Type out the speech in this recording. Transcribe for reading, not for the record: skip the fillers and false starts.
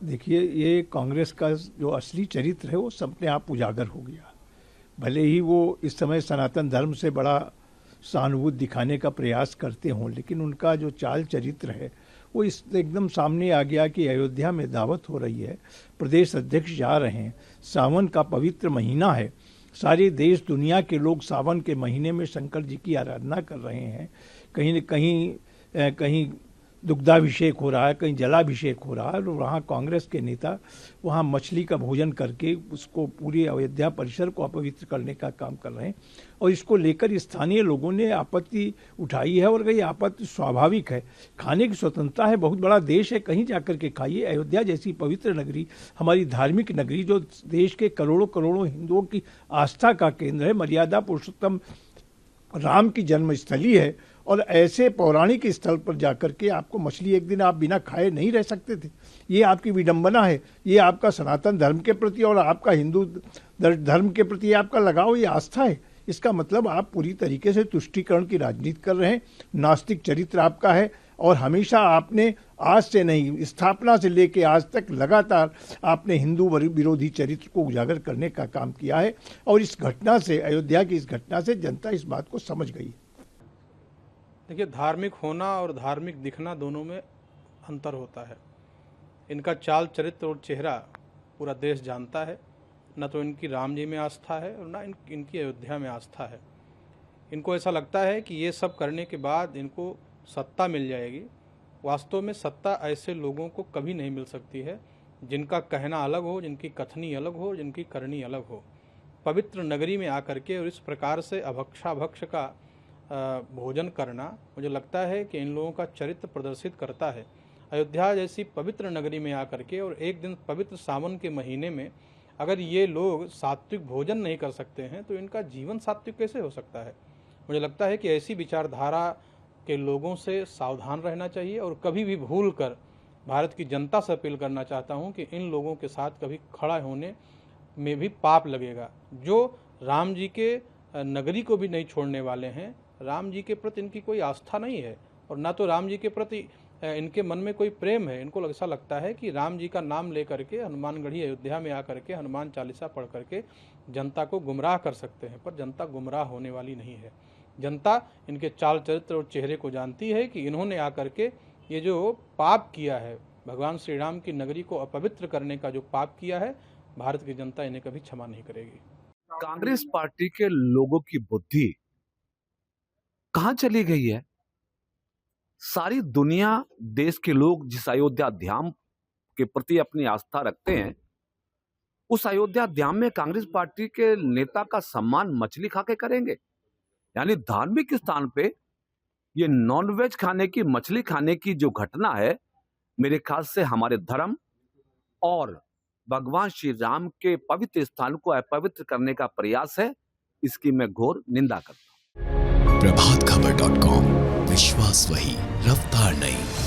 देखिए, ये कांग्रेस का जो असली चरित्र है वो अपने आप उजागर हो गया। भले ही वो इस समय सनातन धर्म से बड़ा सहानुभूति दिखाने का प्रयास करते हों, लेकिन उनका जो चाल चरित्र है वो इस एकदम सामने आ गया कि अयोध्या में दावत हो रही है, प्रदेश अध्यक्ष जा रहे हैं, सावन का पवित्र महीना है, सारे देश दुनिया के लोग सावन के महीने में शंकर जी की आराधना कर रहे हैं। कहीं न कहीं दुग्धाभिषेक हो रहा है, कहीं जलाभिषेक हो रहा है, और वहाँ कांग्रेस के नेता वहाँ मछली का भोजन करके उसको पूरी अयोध्या परिसर को अपवित्र करने का काम कर रहे हैं। और इसको लेकर स्थानीय लोगों ने आपत्ति उठाई है, और ये आपत्ति स्वाभाविक है। खाने की स्वतंत्रता है, बहुत बड़ा देश है, कहीं जाकर के खाइए। अयोध्या जैसी पवित्र नगरी, हमारी धार्मिक नगरी, जो देश के करोड़ों करोड़ों हिंदुओं की आस्था का केंद्र है, मर्यादा पुरुषोत्तम राम की जन्मस्थली है, और ऐसे पौराणिक स्थल पर जाकर के आपको मछली एक दिन आप बिना खाए नहीं रह सकते थे। ये आपकी विडंबना है, ये आपका सनातन धर्म के प्रति और आपका हिंदू धर्म के प्रति आपका लगाव, ये आस्था है। इसका मतलब आप पूरी तरीके से तुष्टीकरण की राजनीति कर रहे हैं। नास्तिक चरित्र आपका है, और हमेशा आपने, आज से नहीं, स्थापना से लेकर आज तक लगातार आपने हिंदू विरोधी चरित्र को उजागर करने का काम किया है। और इस घटना से, अयोध्या की इस घटना से जनता इस बात को समझ गई। देखिए, धार्मिक होना और धार्मिक दिखना दोनों में अंतर होता है। इनका चाल चरित्र और चेहरा पूरा देश जानता है। न तो इनकी राम जी में आस्था है और न इनकी अयोध्या में आस्था है। इनको ऐसा लगता है कि ये सब करने के बाद इनको सत्ता मिल जाएगी। वास्तव में सत्ता ऐसे लोगों को कभी नहीं मिल सकती है जिनका कहना अलग हो, जिनकी कथनी अलग हो, जिनकी करनी अलग हो। पवित्र नगरी में आकर के और इस प्रकार से अभक्षाभक्ष का भोजन करना, मुझे लगता है कि इन लोगों का चरित्र प्रदर्शित करता है। अयोध्या जैसी पवित्र नगरी में आकर के और एक दिन पवित्र सावन के महीने में अगर ये लोग सात्विक भोजन नहीं कर सकते हैं तो इनका जीवन सात्विक कैसे हो सकता है। मुझे लगता है कि ऐसी विचारधारा के लोगों से सावधान रहना चाहिए, और कभी भी भूल कर भारत की जनता से अपील करना चाहता हूं कि इन लोगों के साथ कभी खड़ा होने में भी पाप लगेगा। जो राम जी के नगरी को भी नहीं छोड़ने वाले हैं, राम जी के प्रति इनकी कोई आस्था नहीं है, और ना तो राम जी के प्रति इनके मन में कोई प्रेम है। इनको ऐसा लगता है कि राम जी का नाम लेकर के हनुमानगढ़ी अयोध्या में आकर के हनुमान चालीसा पढ़ करके जनता को गुमराह कर सकते हैं, पर जनता गुमराह होने वाली नहीं है। जनता इनके चाल चरित्र और चेहरे को जानती है कि इन्होंने आकर के ये जो पाप किया है, भगवान श्री राम की नगरी को अपवित्र करने का जो पाप किया है, भारत की जनता इन्हें कभी क्षमा नहीं करेगी। कांग्रेस पार्टी के लोगों की बुद्धि कहां चली गई है? सारी दुनिया, देश के लोग जिस अयोध्या धाम के प्रति अपनी आस्था रखते हैं, उस अयोध्या धाम में कांग्रेस पार्टी के नेता का सम्मान मछली खा के करेंगे। यानी धार्मिक स्थान पे ये नॉनवेज खाने की, मछली खाने की जो घटना है, मेरे ख्याल से हमारे धर्म और भगवान श्री राम के पवित्र स्थान को अपवित्र करने का प्रयास है। इसकी मैं घोर निंदा करता हूं। प्रभातखबर.com, विश्वास वही, रफ्तार नहीं।